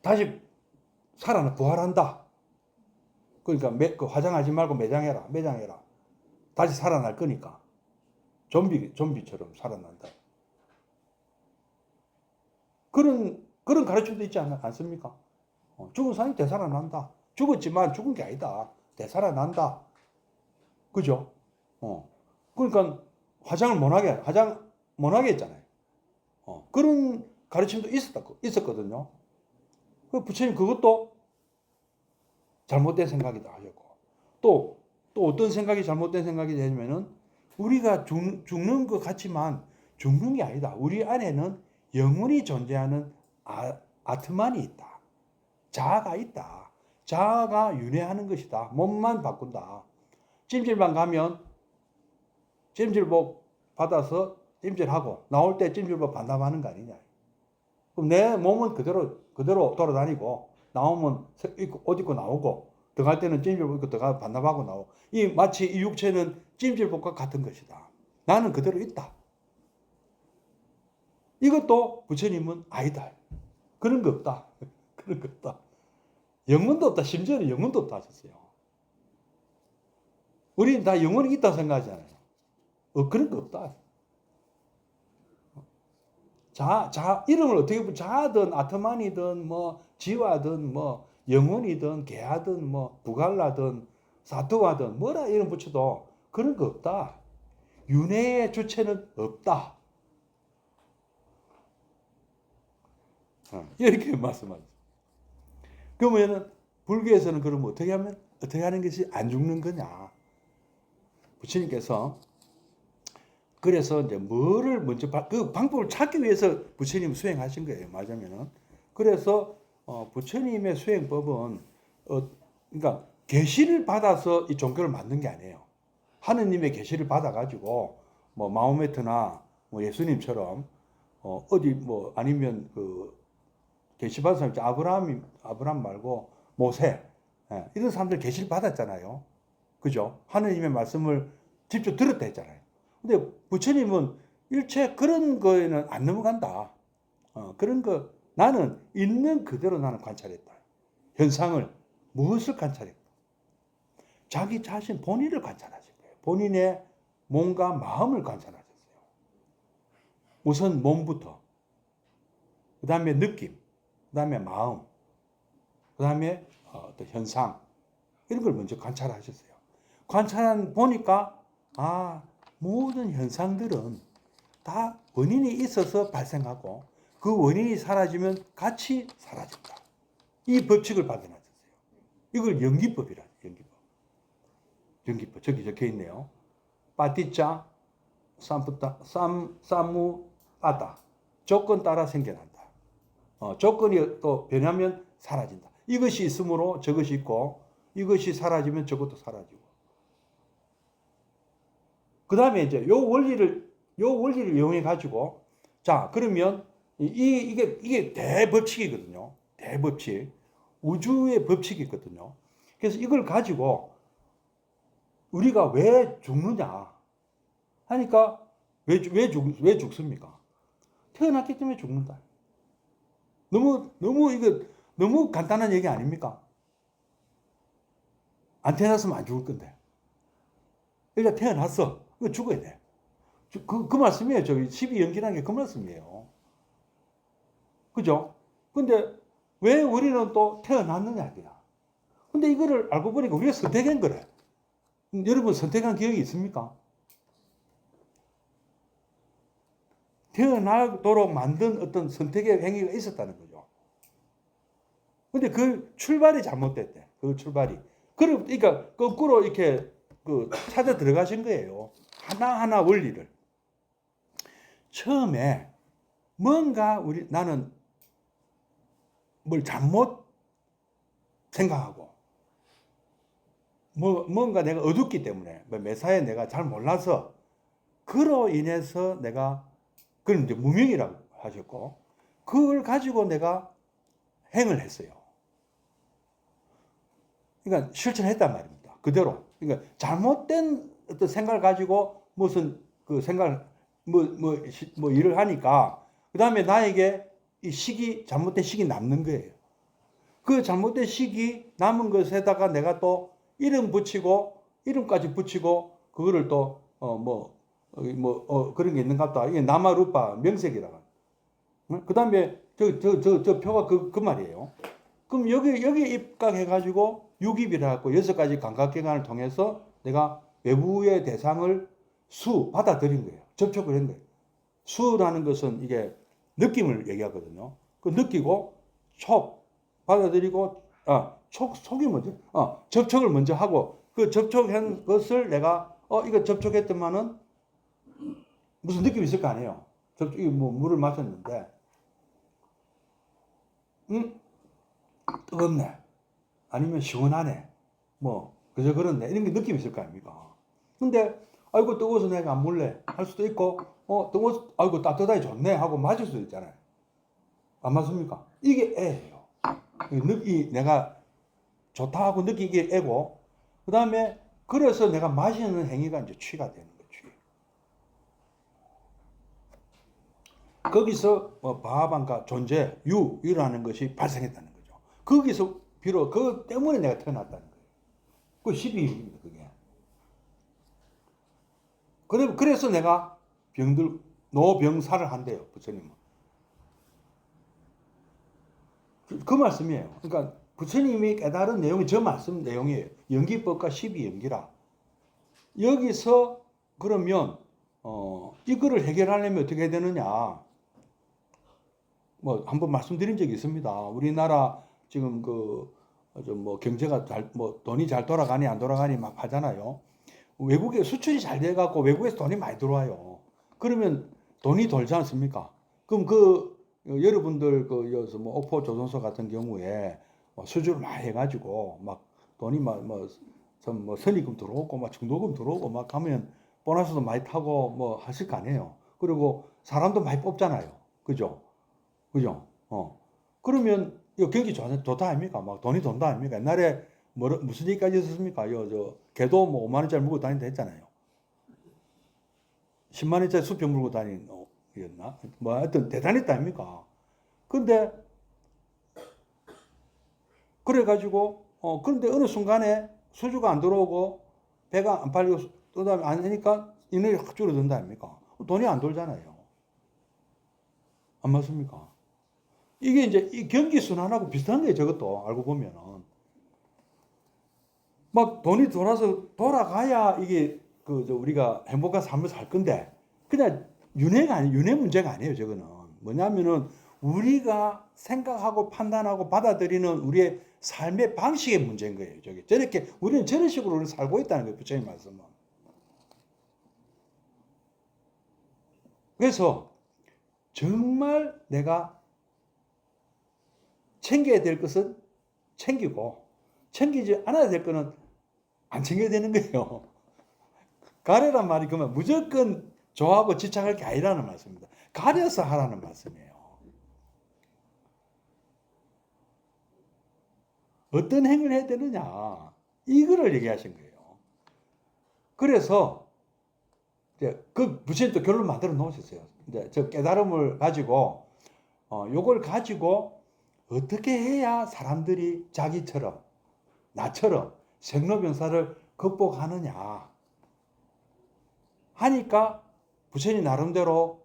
다시 부활한다. 그러니까 화장하지 말고 매장해라. 다시 살아날 거니까. 좀비처럼 살아난다. 그런 가르침도 있지 않습니까? 죽은 사람이 되살아난다. 죽었지만 죽은 게 아니다. 되살아난다. 그죠? 그러니까 화장 못하게 했잖아요. 그런 가르침도 있었거든요. 부처님 그것도 잘못된 생각이다 하셨고 또 어떤 생각이 잘못된 생각이 되냐면은 우리가 죽는 것 같지만 죽는 게 아니다. 우리 안에는 영혼이 존재하는 아트만이 있다. 자아가 있다. 자아가 윤회하는 것이다. 몸만 바꾼다. 찜질방 가면 찜질복 받아서 찜질하고 나올 때 찜질복 반납하는 거 아니냐. 그럼 내 몸은 그대로 돌아다니고 나오면 옷 입고 나오고 들어갈 때는 찜질복 입고 들어가 반납하고 나오고 이 마치 이 육체는 찜질복과 같은 것이다. 나는 그대로 있다. 이것도 부처님은 아니다. 그런 거 없다. 그런 거 없다. 영혼도 없다. 심지어는 영혼도 없다 하셨어요. 우리는 다 영혼이 있다고 생각하잖아요. 그런 거 없다. 이름을 어떻게 보면 자든 아트만이든 뭐 지와든 뭐 영혼이든 개하든 뭐 부갈라든 사투와든 뭐라 이름 붙여도 그런 거 없다. 윤회의 주체는 없다. 이렇게 말씀하죠. 그러면 불교에서는 그러면 어떻게 하는 것이 안 죽는 거냐? 부처님께서 그래서 이제 뭐를 먼저 그 방법을 찾기 위해서 부처님 수행하신 거예요. 맞으면은 그래서 부처님의 수행법은 그러니까 계시를 받아서 이 종교를 만든 게 아니에요. 하느님의 계시를 받아가지고 뭐 마호메트나 뭐 예수님처럼 어디 뭐 아니면 그 계시 받은 사람 아브라함 말고 모세 이런 사람들 계시를 받았잖아요. 그죠? 하느님의 말씀을 직접 들었다 했잖아요. 근데 부처님은 일체 그런 거에는 안 넘어간다. 그런 거 나는 있는 그대로 나는 관찰했다. 현상을 무엇을 관찰했다. 자기 자신 본인을 관찰하신 거예요. 본인의 몸과 마음을 관찰하셨어요. 우선 몸부터 그 다음에 느낌, 그 다음에 마음, 그 다음에 어떤 현상 이런 걸 먼저 관찰하셨어요. 보니까 모든 현상들은 다 원인이 있어서 발생하고 그 원인이 사라지면 같이 사라진다. 이 법칙을 발견하셨어요. 이걸 연기법이라 연기법. 연기법 저기 적혀 있네요. 빠티짜 사무아다. 조건 따라 생겨난다. 조건이 또 변하면 사라진다. 이것이 있으므로 저것이 있고 이것이 사라지면 저것도 사라지고. 그 다음에 이제 요 원리를 이용해 가지고 자 그러면 이게 대법칙이거든요. 대법칙. 우주의 법칙이거든요. 그래서 이걸 가지고 우리가 왜 죽느냐 하니까 왜 죽습니까? 태어났기 때문에 죽는다. 너무 간단한 얘기 아닙니까? 안 태어났으면 안 죽을 건데. 그러니까 태어났어. 이거 죽어야 돼. 그 말씀이에요. 저기 12연기라는 게 그 말씀이에요. 그죠? 근데 왜 우리는 또 태어났느냐 이거야. 근데 이거를 알고 보니까 우리가 선택한 거래. 여러분 선택한 기억이 있습니까? 태어나도록 만든 어떤 선택의 행위가 있었다는 거죠. 근데 그 출발이 잘못됐대. 그 출발이. 그러니까 거꾸로 이렇게 찾아 들어가신 거예요. 하나하나 원리를. 처음에 뭔가 나는 뭘 잘못 생각하고 뭔가 내가 어둡기 때문에 매사에 내가 잘 몰라서 그로 인해서 내가 그건 이제 무명이라고 하셨고 그걸 가지고 내가 행을 했어요. 그러니까 실천했단 말입니다. 그대로. 그러니까 잘못된 어떤 생각을 가지고 무슨 그 생각을 뭐 일을 하니까 그 다음에 나에게 이 잘못된 식이 남는 거예요. 그 잘못된 식이 남은 것에다가 내가 또 이름까지 붙이고 그거를 또 그런 게 있는가 보다. 이게 나마루파 명색이라고. 그 다음에 저 표가 그 말이에요. 그럼 여기 입각해가지고 육입이라 갖고 6가지 감각기관을 통해서 내가 외부의 대상을 받아들인 거예요. 접촉을 한 거예요. 수라는 것은 이게 느낌을 얘기하거든요. 그 느끼고 받아들이고 속이 먼저 접촉을 먼저 하고 그 접촉한 것을 내가 이거 접촉했더만은 무슨 느낌이 있을 거 아니에요. 물을 마셨는데 뜨겁네. 아니면 시원하네. 뭐, 그저 그렇네. 이런 게 느낌이 있을 거 아닙니까? 근데, 아이고, 뜨거워서 내가 안 몰래 할 수도 있고, 뜨거워서, 아이고, 따뜻하게 좋네. 하고 맞을 수도 있잖아요. 안 맞습니까? 이게 애예요. 내가 좋다 하고 느끼기에 애고, 그 다음에, 그래서 내가 마시는 행위가 이제 취가 되는 거죠. 취. 거기서 바하반가 존재, 유라는 것이 발생했다는 거죠. 거기서 비록 그 때문에 내가 태어났다는 거예요. 그 12일입니다, 그게. 그래서 내가 노병사를 한대요, 부처님은. 그 말씀이에요. 그러니까 부처님이 깨달은 내용이 저 말씀 내용이에요. 연기법과 12연기라. 여기서 그러면 이거를 해결하려면 어떻게 해야 되느냐? 뭐 한번 말씀드린 적이 있습니다. 우리나라 지금 뭐 경제가 뭐 돈이 잘 돌아가니 안 돌아가니 막 하잖아요. 외국에 수출이 잘 돼갖고 외국에서 돈이 많이 들어와요. 그러면 돈이 돌지 않습니까? 그럼 여러분들 여기서 뭐 오포 조선소 같은 경우에 수주를 많이 해가지고 막 돈이 뭐 선의금 들어오고 막 중도금 들어오고 막 하면 보너스도 많이 타고 뭐 하실 거 아니에요. 그리고 사람도 많이 뽑잖아요. 그죠? 그죠? 그러면 이거 경기 좋다 아닙니까? 막 돈이 돈다 아닙니까? 옛날에 무슨 얘기까지 있었습니까? 개도 뭐 5만 원짜리 물고 다닌다 했잖아요. 10만 원짜리 수평 물고 다니는 였나? 뭐 하여튼 대단했다 아닙니까? 근데 그래가지고 근데 어느 순간에 수주가 안 들어오고 배가 안 팔리고 그다음에 안 하니까 인원이 확 줄어든다 아닙니까? 돈이 안 돌잖아요. 안 맞습니까? 이게 이제 이 경기 순환하고 비슷한 거예요. 저것도 알고 보면은 막 돈이 돌아가야 이게 우리가 행복한 삶을 살 건데 그냥 윤회 문제가 아니에요. 저거는 뭐냐면은 우리가 생각하고 판단하고 받아들이는 우리의 삶의 방식의 문제인 거예요. 우리는 저런 식으로 우리 살고 있다는 거예요. 부처님 말씀은. 그래서 정말 내가 챙겨야 될 것은 챙기고 챙기지 않아야 될 것은 안 챙겨야 되는 거예요. 가려란 말이 그러면 무조건 좋아하고 지창할 게 아니라는 말씀입니다. 가려서 하라는 말씀이에요. 어떤 행위를 해야 되느냐 이거를 얘기하신 거예요. 그래서 이제 부처님도 결론 만들어 놓으셨어요. 이제 저 깨달음을 가지고 요걸 가지고 어떻게 해야 사람들이 자기처럼 나처럼 생로병사를 극복하느냐 하니까 부처님 나름대로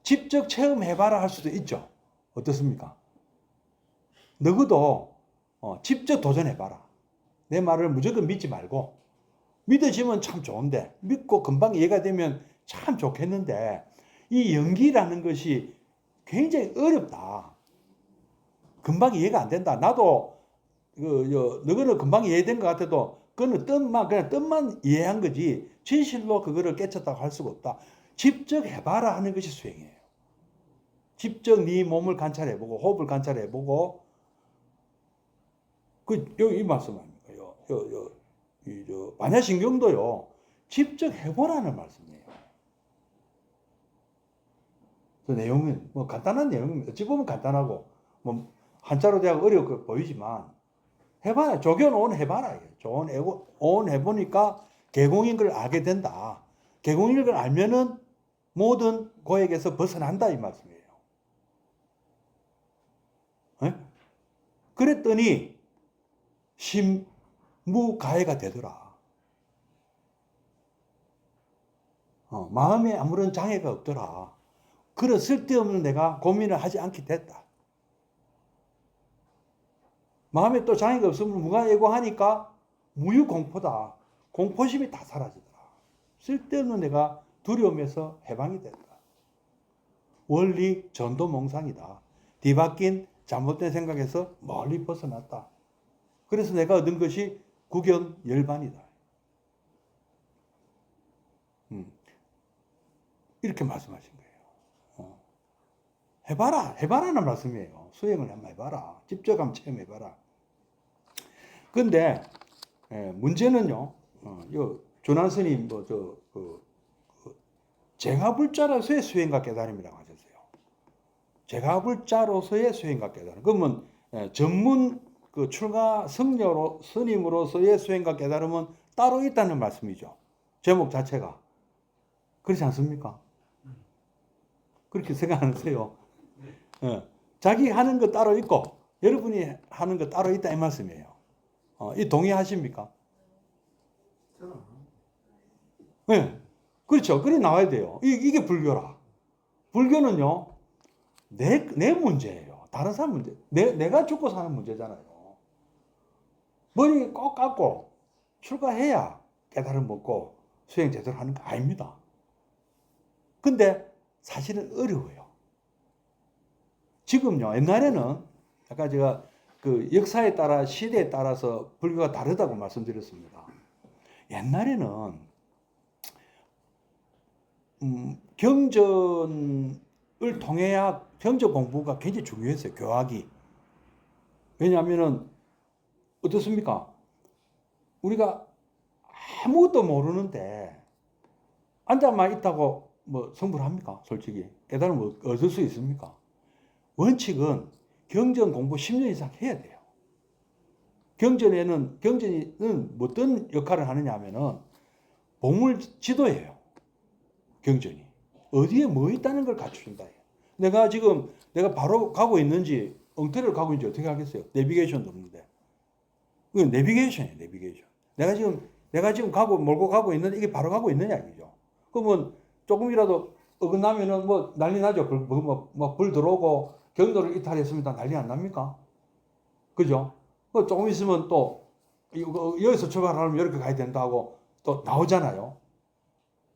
직접 체험해봐라 할 수도 있죠. 어떻습니까? 너희도 직접 도전해봐라. 내 말을 무조건 믿지 말고 믿어지면 참 좋은데 믿고 금방 이해가 되면 참 좋겠는데 이 연기라는 것이 굉장히 어렵다. 금방 이해가 안 된다. 나도 너희는 금방 이해된 것 같아도 그거는 그냥 뜻만 이해한 거지 진실로 그거를 깨쳤다고 할 수가 없다. 직접 해봐라 하는 것이 수행이에요. 직접 네 몸을 관찰해보고 호흡을 관찰해보고 이 말씀 아닙니까? 반야신경도요. 직접 해보라는 말씀이에요. 그 내용은 뭐 간단한 내용입니다. 어찌 보면 간단하고 뭐 한자로 대하고 어려워 보이지만 해봐라. 조견온 해봐라. 조견온 해보니까 개공인 걸 알게 된다. 개공인 걸 알면은 모든 고액에서 벗어난다 이 말씀이에요. 에? 그랬더니 심무가해가 되더라. 마음에 아무런 장애가 없더라. 그런 쓸데없는 내가 고민을 하지 않게 됐다. 마음에 또 장애가 없으면 무가애고하니까 무유공포다. 공포심이 다 사라지더라. 쓸데없는 내가 두려움에서 해방이 됐다. 원리 전도몽상이다. 뒤바뀐 잘못된 생각에서 멀리 벗어났다. 그래서 내가 얻은 것이 구경열반이다. 이렇게 말씀하신 거예요. 해봐라는 말씀이에요. 수행을 한번 해봐라. 직접 한번 체험해봐라. 근데 문제는요, 요 조난 스님 제가불자로서의 수행과 깨달음이라고 하셨어요. 제가불자로서의 수행과 깨달음. 그러면 전문 출가 성녀로 스님으로서의 수행과 깨달음은 따로 있다는 말씀이죠. 제목 자체가 그렇지 않습니까? 그렇게 생각 안 하세요? 자기 하는 거 따로 있고 여러분이 하는 거 따로 있다 이 말씀이에요. 이 동의하십니까? 네, 그렇죠. 그래 나와야 돼요. 이게 불교라. 불교는요, 내 문제예요. 다른 사람 문제. 내가 죽고 사는 문제잖아요. 머리 꼭 깎고 출가해야 깨달음 먹고 수행 제대로 하는 거 아닙니다. 근데 사실은 어려워요. 지금요, 옛날에는 아까 제가 그 역사에 따라 시대에 따라서 불교가 다르다고 말씀드렸습니다. 옛날에는 경전을 통해야 경전 공부가 굉장히 중요했어요. 교학이. 왜냐하면은 어떻습니까? 우리가 아무것도 모르는데 앉아만 있다고 뭐 성불을 합니까? 솔직히 깨달음을 얻을 수 있습니까? 원칙은 경전 공부 10년 이상 해야 돼요. 경전은 어떤 역할을 하느냐 하면은 보물 지도예요. 경전이. 어디에 뭐 있다는 걸 갖추신다. 내가 바로 가고 있는지, 엉터리를 가고 있는지 어떻게 하겠어요? 내비게이션도 없는데. 이건 내비게이션이에요, 내비게이션. 내가 지금 몰고 가고 있는데 이게 바로 가고 있느냐, 이죠. 그러면 조금이라도 어긋나면은 뭐 난리 나죠. 불 들어오고 경로를 이탈했습니다. 난리 안 납니까? 그죠? 조금 있으면 또 여기서 출발하면 이렇게 가야 된다고 또 나오잖아요.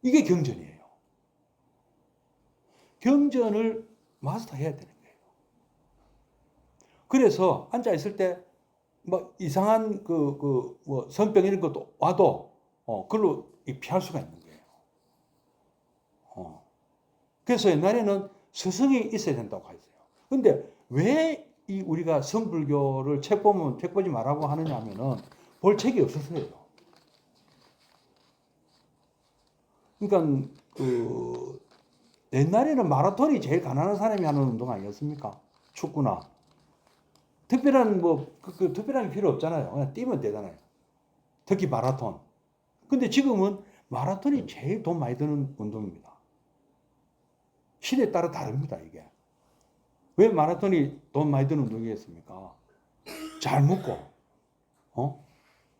이게 경전이에요. 경전을 마스터해야 되는 거예요. 그래서 앉아 있을 때 뭐 이상한 뭐 선병 이런 것도 와도 그걸로 피할 수가 있는 거예요. 그래서 옛날에는 스승이 있어야 된다고 했어요. 근데 왜 우리가 성불교를 책 보면 책 보지 말라고 하느냐 하면은 볼 책이 없어서요. 그러니까 옛날에는 마라톤이 제일 가난한 사람이 하는 운동 아니었습니까? 축구나. 특별한 특별한 게 필요 없잖아요. 그냥 뛰면 되잖아요. 특히 마라톤. 근데 지금은 마라톤이 제일 돈 많이 드는 운동입니다. 시대에 따라 다릅니다, 이게. 왜 마라톤이 돈 많이 드는 운동이겠습니까? 잘 먹고,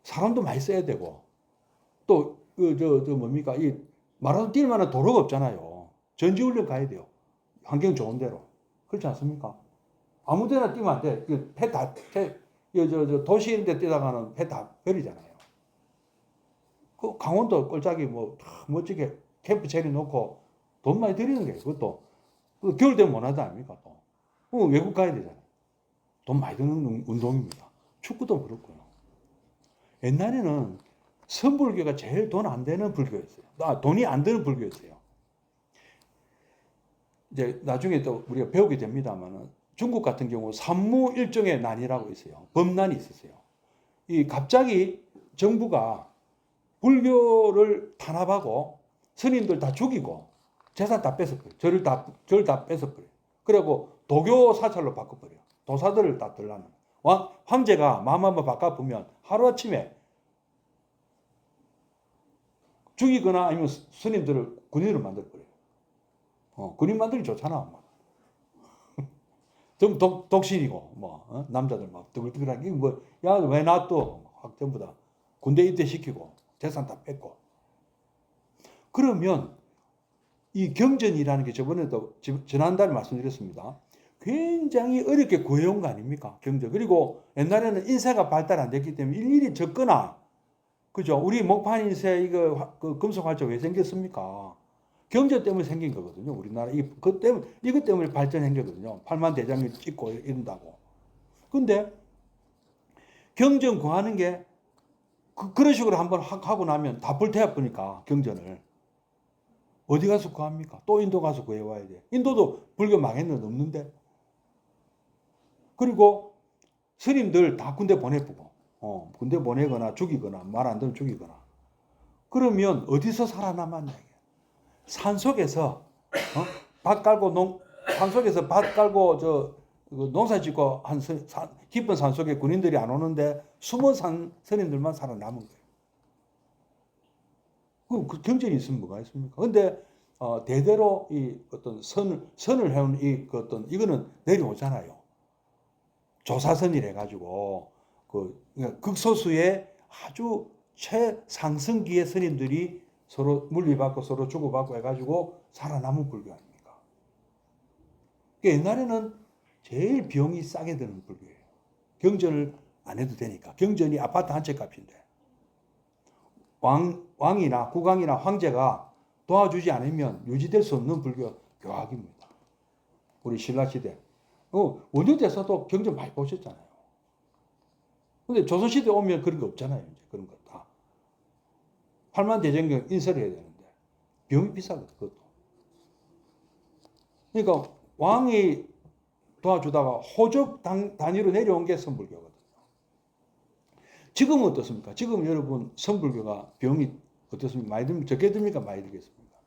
사람도 많이 써야 되고, 또, 뭡니까? 이 마라톤 뛸 만한 도로가 없잖아요. 전지훈련 가야 돼요. 환경 좋은 데로. 그렇지 않습니까? 아무 데나 뛰면 안 돼. 도시 데 뛰다가는 배 다 버리잖아요. 그 강원도 꼴짝이 멋지게 캠프 체리 놓고 돈 많이 들이는 게 그것도 겨울 되면 못 하지 않습니까? 또 외국 가야 되잖아요. 돈 많이 드는 운동입니다. 축구도 그렇고요. 옛날에는 선불교가 제일 돈 안 되는 불교였어요. 돈이 안 드는 불교였어요. 이제 나중에 또 우리가 배우게 됩니다만은 중국 같은 경우 산무 일정의 난이라고 있어요. 범난이 있었어요. 갑자기 정부가 불교를 탄압하고 스님들 다 죽이고 재산 다 뺏어버려요. 절 다 뺏어버려요. 그리고 도교 사찰로 바꿔버려요. 도사들을 다 들라는. 황제가 마음 한번 바꿔보면 하루아침에 죽이거나 아니면 스님들을 군인으로 만들어버려요. 군인 만들기 좋잖아. 전부 독신이고, 남자들 막 뜨글뜨글하게, 야, 왜 놔둬? 확 전부 다 군대 입대시키고, 재산 다 뺏고. 그러면 이 경전이라는 게 저번에도 지난달에 말씀드렸습니다. 굉장히 어렵게 구해온 거 아닙니까? 경전. 그리고 옛날에는 인쇄가 발달 안 됐기 때문에 일일이 적거나, 그죠? 우리 목판 인쇄 그 금속 활자 왜 생겼습니까? 경전 때문에 생긴 거거든요. 우리나라 이것 때문에 발전한 거거든요. 팔만 대장을 찍고 이런다고. 근데 경전 구하는 게 그런 식으로 한번 하고 나면 다 불태워 보니까 경전을 어디 가서 구합니까? 또 인도 가서 구해와야 돼. 인도도 불교 망했는데 없는데. 그리고 스님들 다 군대 보내보고, 군대 보내거나 죽이거나 말 안 듣면 죽이거나. 그러면 어디서 살아남았냐? 산속에서 밭 깔고 산속에서 밭 깔고 농사 짓고 한 깊은 산속에 군인들이 안 오는데 숨은 스님들만 살아남은 거예요. 그 경전이 있으면 뭐가 있습니까? 근데 대대로 이 어떤 선을 해온 이거는 내려오잖아요. 조사선이래 가지고 그러니까 극소수의 아주 최상승기의 스님들이 서로 물리받고 서로 주고받고 해가지고 살아남은 불교 아닙니까? 옛날에는 제일 비용이 싸게 드는 불교예요. 경전을 안 해도 되니까. 경전이 아파트 한 채 값인데. 왕이나 국왕이나 황제가 도와주지 않으면 유지될 수 없는 불교 교학입니다. 우리 신라시대. 원효대사도 경전 많이 보셨잖아요. 근데 조선시대 오면 그런 게 없잖아요. 이제 그런 거 다. 팔만대장경 인설을 해야 되는데 비용이 비싸거든. 그것도. 그러니까 왕이 도와주다가 호적 단위로 내려온 게 선불교거든요. 지금은 어떻습니까? 지금 여러분 선불교가 비용이 어떻습니까? 많이 듭니까? 적게 듭니까? 많이 들겠습니까?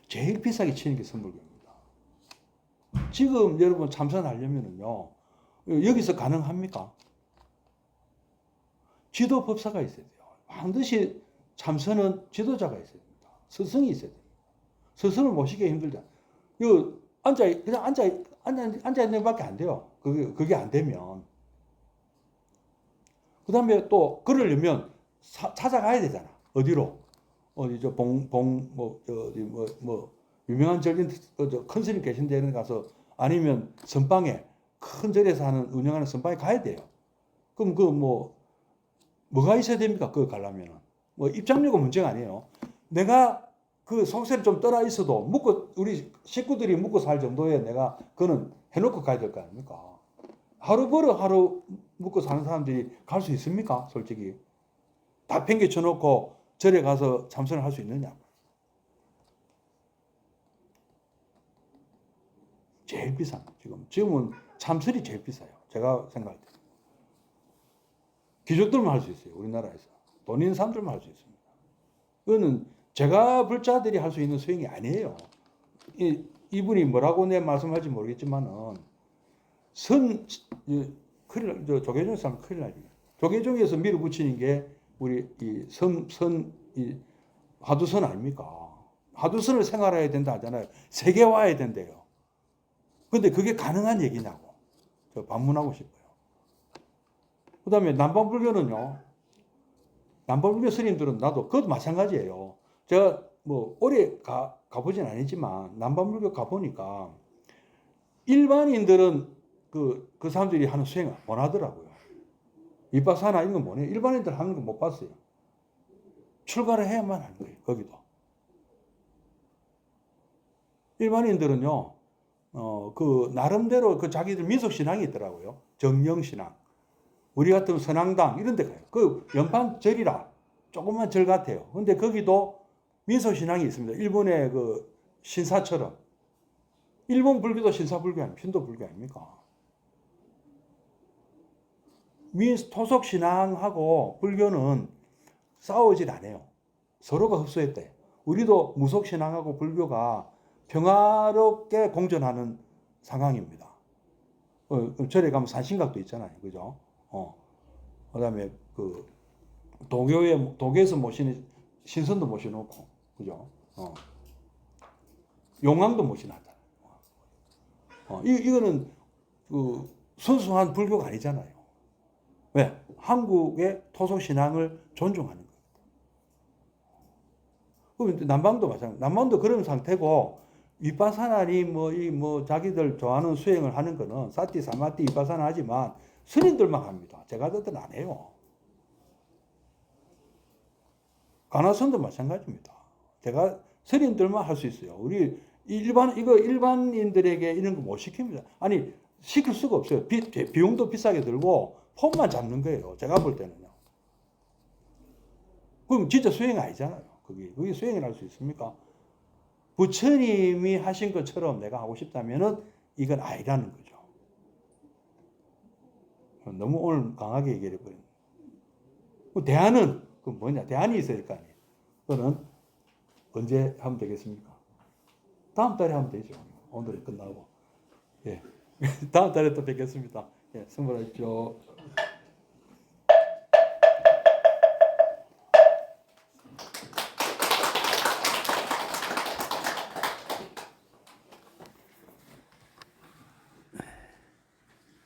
제일 비싸게 치는 게 선불교입니다. 지금 여러분 참선하려면요 여기서 가능합니까? 지도법사가 있어야 돼요. 반드시 참선은 지도자가 있어야 됩니다. 스승이 있어야 됩니다. 스승을 모시기 힘들다. 이거 그냥 앉아 있는 밖에 안 돼요. 그게 안 되면. 그 다음에 또, 그러려면 찾아가야 되잖아. 어디로? 유명한 절인, 큰 스님 계신 데는 가서, 아니면 선방에, 큰 절에서 운영하는 선방에 가야 돼요. 그럼 뭐가 있어야 됩니까? 그거 가려면은. 입장료가 문제가 아니에요. 내가 그 속세를 좀 떠나 있어도 우리 식구들이 묵고 살 정도에 내가 그거는 해놓고 가야 될 거 아닙니까? 하루 벌어 하루 묵고 사는 사람들이 갈 수 있습니까? 솔직히. 다 팽개쳐 놓고 절에 가서 참선을 할 수 있느냐? 제일 비싼 지금은 참선이 제일 비싸요. 제가 생각할 때. 귀족들만 할 수 있어요. 우리나라에서. 돈 있는 사람들만 할 수 있습니다. 그거는 제가 불자들이 할 수 있는 수행이 아니에요. 이분이 뭐라고 내 말씀할지 모르겠지만은 조계종 사람 큰일 나죠. 조계종에서 밀어붙이는 게 우리 화두선 아닙니까? 화두선을 생활해야 된다 하잖아요. 세계화해야 된대요. 근데 그게 가능한 얘기냐고. 저 반문하고 싶어요. 그 다음에 남방불교는요. 남방불교 스님들은 그것도 마찬가지예요. 제가 오래 가보진 않았지만 남방불교 가보니까 일반인들은 그 사람들이 하는 수행을 못 하더라고요. 위파사나 이런 건 못 해요. 일반인들 하는 거 못 봤어요. 출가를 해야만 하는 거예요. 거기도. 일반인들은요, 나름대로 자기들 민속신앙이 있더라고요. 정령신앙. 우리 같으면 선앙당 이런 데 가요. 연판 절이라 조그만 절 같아요. 근데 거기도 민속신앙이 있습니다. 일본의 신사처럼. 일본 불교도 신사불교 아닙니까? 신도불교 아닙니까? 토속신앙하고 불교는 싸우질 않아요. 서로가 흡수했대. 우리도 무속신앙하고 불교가 평화롭게 공존하는 상황입니다. 절에 가면 산신각도 있잖아요. 그죠? 그 다음에 도교에서 모시는 신선도 모셔놓고, 그죠? 용왕도 모셔놨잖아요. 이거는 순수한 불교가 아니잖아요. 왜? 한국의 토속신앙을 존중하는 거예요. 그럼 남방도 마찬가지예요. 남방도 그런 상태고, 위파사나니 자기들 좋아하는 수행을 하는 거는 사티, 사마티, 위파사나 하지만 스님들만 합니다. 제가들은 안 해요. 가나선도 마찬가지입니다. 스님들만 할 수 있어요. 우리 일반인들에게 이런 거 못 시킵니다. 아니, 시킬 수가 없어요. 비용도 비싸게 들고 폼만 잡는 거예요. 제가 볼 때는요. 그럼 진짜 수행 아니잖아요. 그게 수행을 할 수 있습니까? 부처님이 하신 것처럼 내가 하고 싶다면은 이건 아니라는 거죠. 너무 오늘 강하게 얘기해 버렸네. 대안은 그 뭐냐? 대안이 있어야 될 거 아니에요. 그거는 언제 하면 되겠습니까? 다음 달에 하면 되죠. 오늘은 끝나고. 예. 다음 달에 또 뵙겠습니다. 예, 수고하십시오.